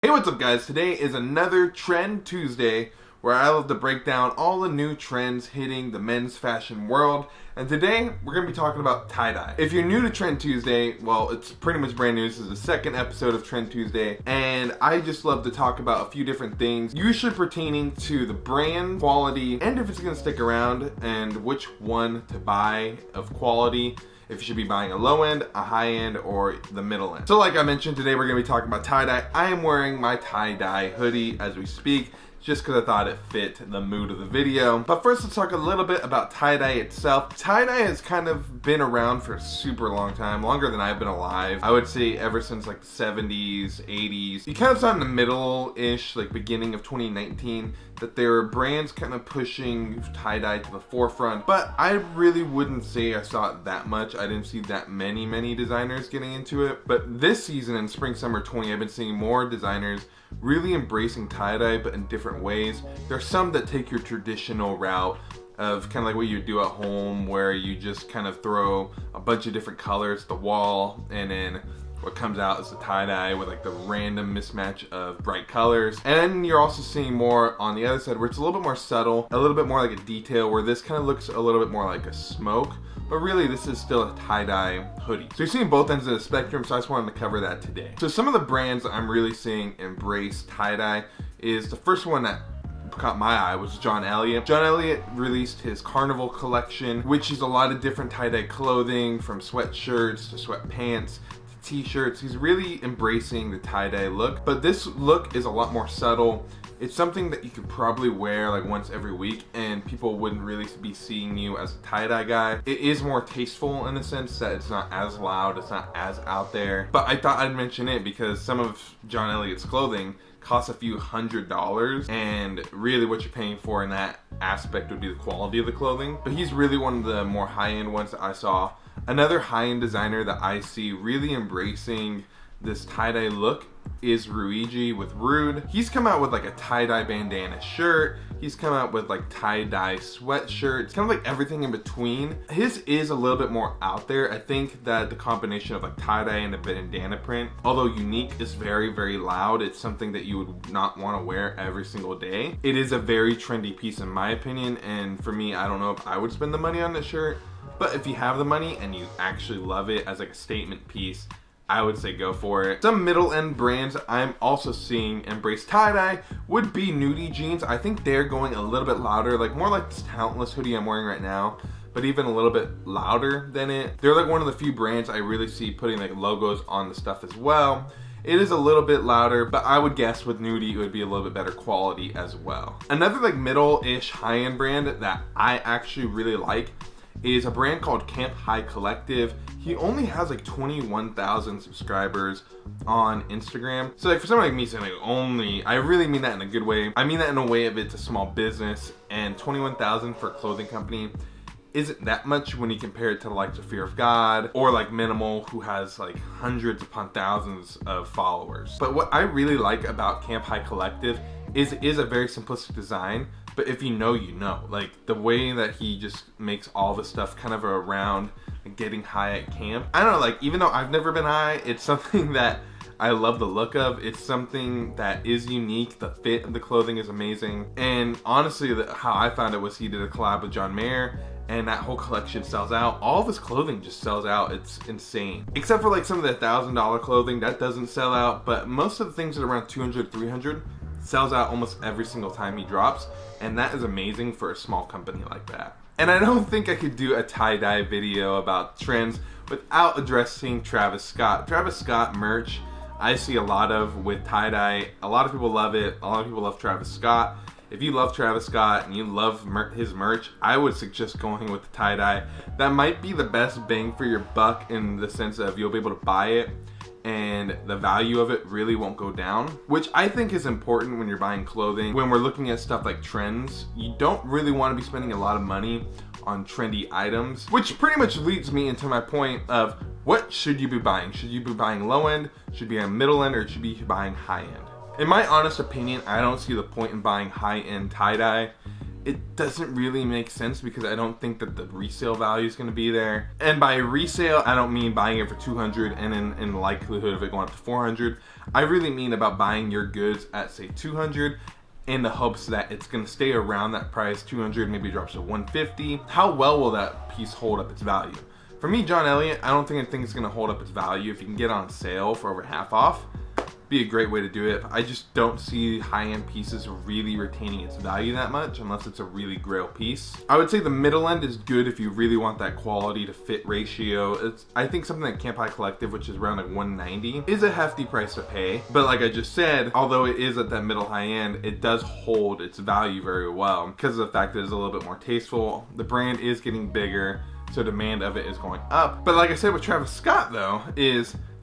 Hey, what's up guys? Today is another Trend Tuesday where I love to break down all the new trends hitting the men's fashion world. And today we're going to be talking about tie-dye. If you're new to Trend Tuesday, well, it's pretty much brand new. This is the second episode of Trend Tuesday. And I just love to talk about a few different things, usually pertaining to the brand, quality, and if it's going to stick around, and which one to buy of quality. If you should be buying a low end, a high end, or the middle end. So like I mentioned, today we're gonna be talking about tie-dye. I am wearing my tie-dye hoodie as we speak, just because I thought it fit the mood of the video. But first, let's talk a little bit about tie-dye itself. Tie-dye has kind of been around for a super long time, longer than I've been alive. I would say ever since like the 70s, 80s. You kind of saw in the middle-ish, like beginning of 2019, that there were brands kind of pushing tie-dye to the forefront, but I really wouldn't say I saw it that much. I didn't see that many designers getting into it. But this season in spring summer 20, I've been seeing more designers really embracing tie-dye, but in different ways. There's some that take your traditional route of kind of like what you do at home, where you just kind of throw a bunch of different colors at the wall, and then what comes out is the tie-dye with like the random mismatch of bright colors. And you're also seeing more on the other side where it's a little bit more subtle, a little bit more like a detail, where this kind of looks a little bit more like a smoke, but really this is still a tie-dye hoodie. So you're seeing both ends of the spectrum, so I just wanted to cover that today. So some of the brands I'm really seeing embrace tie-dye is, the first one that caught my eye was John Elliott. John Elliott released his Carnival collection, which is a lot of different tie-dye clothing, from sweatshirts to sweatpants, T-shirts. He's really embracing the tie-dye look, but this look is a lot more subtle. It's something that you could probably wear like once every week and people wouldn't really be seeing you as a tie-dye guy. It is more tasteful in the sense that it's not as loud, it's not as out there, but I thought I'd mention it because some of John Elliott's clothing costs a few $100s, and really what you're paying for in that aspect would be the quality of the clothing. But he's really one of the more high-end ones that I saw. Another high-end designer that I see really embracing this tie-dye look is Ruigi with Rude. He's come out with like a tie-dye bandana shirt. He's come out with like tie-dye sweatshirts, kind of like everything in between. His is a little bit more out there. I think that the combination of like tie-dye and a bandana print, although unique, is very loud. It's something that you would not want to wear every single day. It is a very trendy piece in my opinion, and for me, I don't know if I would spend the money on this shirt, but if you have the money and you actually love it as like a statement piece, I would say go for it. Some middle end brands I'm also seeing embrace tie-dye would be Nudie jeans. I think they're going a little bit louder, like more like this Talentless hoodie I'm wearing right now, but even a little bit louder than it. They're like one of the few brands I really see putting like logos on the stuff as well. It is a little bit louder, but I would guess with Nudie it would be a little bit better quality as well. Another like middle-ish high-end brand that I actually really like is a brand called Camp High Collective. He only has like 21,000 subscribers on Instagram. So like for someone like me saying like only, I really mean that in a good way. I mean that in a way of it's a small business, and 21,000 for a clothing company isn't that much when you compare it to the likes of Fear of God or like Minimal, who has like hundreds upon thousands of followers. But what I really like about Camp High Collective is it is a very simplistic design, but if you know, you know. Like the way that he just makes all the stuff kind of around getting high at camp. I don't know, like even though I've never been high, it's something that I love the look of. It's something that is unique. The fit of the clothing is amazing. And honestly, how I found it was he did a collab with John Mayer, and that whole collection sells out. All of his clothing just sells out. It's insane. Except for like some of the $1,000 clothing, that doesn't sell out, but most of the things that are around 200, 300 sells out almost every single time he drops, and that is amazing for a small company like that. And I don't think I could do a tie-dye video about trends without addressing Travis Scott. Travis Scott merch I see a lot of with tie-dye. A lot of people love it. A lot of people love Travis Scott. If you love Travis Scott and you love his merch, I would suggest going with the tie-dye. That might be the best bang for your buck, in the sense of you'll be able to buy it and the value of it really won't go down, which I think is important when you're buying clothing. When we're looking at stuff like trends, you don't really want to be spending a lot of money on trendy items, which pretty much leads me into my point of what should you be buying? Should you be buying low end, should you be buying middle end, or should you be buying high end? In my honest opinion, I don't see the point in buying high end tie-dye it doesn't really make sense because I don't think that the resale value is going to be there. And by resale, I don't mean buying it for 200 and in the likelihood of it going up to 400. I really mean about buying your goods at say 200 in the hopes that it's going to stay around that price, 200, maybe it drops to 150. How well will that piece hold up its value? For me, John Elliott, I don't think it's going to hold up its value. If you can get on sale for over half off, be a great way to do it. I just don't see high-end pieces really retaining its value that much unless it's a really grail piece. I would say the middle end is good if you really want that quality to fit ratio. I think something like Camp High Collective, which is around like 190, is a hefty price to pay. But like I just said, although it is at that middle high end, it does hold its value very well because of the fact that it's a little bit more tasteful. The brand is getting bigger, so demand of it is going up. But like I said with Travis Scott though,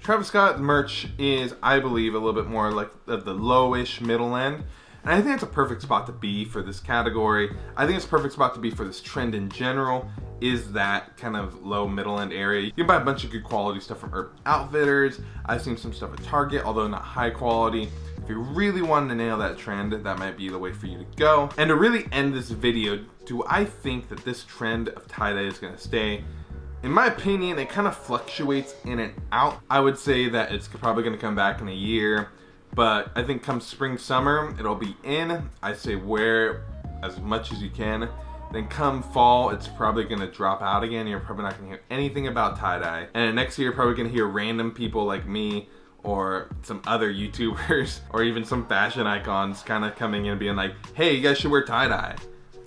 Travis Scott merch is, I believe, a little bit more like the lowish middle end. And I think it's a perfect spot to be for this category. I think it's a perfect spot to be for this trend in general, is that kind of low middle end area. You can buy a bunch of good quality stuff from Urban Outfitters. I've seen some stuff at Target, although not high quality. If you really wanted to nail that trend, that might be the way for you to go. And to really end this video, do I think that this trend of tie-dye is gonna stay? In my opinion, it kind of fluctuates in and out. I would say that it's probably gonna come back in a year, but I think come spring, summer, it'll be in. I say wear as much as you can. Then come fall, it's probably gonna drop out again. You're probably not gonna hear anything about tie-dye. And next year, you're probably gonna hear random people like me or some other YouTubers or even some fashion icons kind of coming in and being like, hey, you guys should wear tie-dye.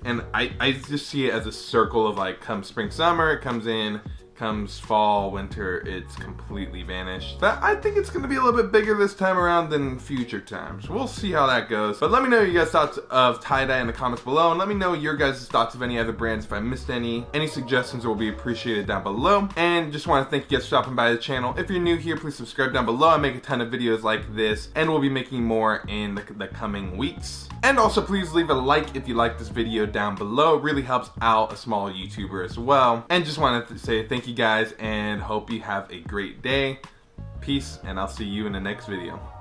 And I just see it as a circle of like, come spring, summer, it comes in, comes fall, winter, it's completely vanished. But I think it's gonna be a little bit bigger this time around than future times. We'll see how that goes. But let me know your guys' thoughts of tie-dye in the comments below, and let me know your guys' thoughts of any other brands if I missed any. Any suggestions will be appreciated down below. And just wanna thank you guys for stopping by the channel. If you're new here, please subscribe down below. I make a ton of videos like this, and we'll be making more in the coming weeks. And also please leave a like if you like this video down below. It really helps out a small YouTuber as well. And just wanted to say thank you guys and hope you have a great day. Peace, and I'll see you in the next video.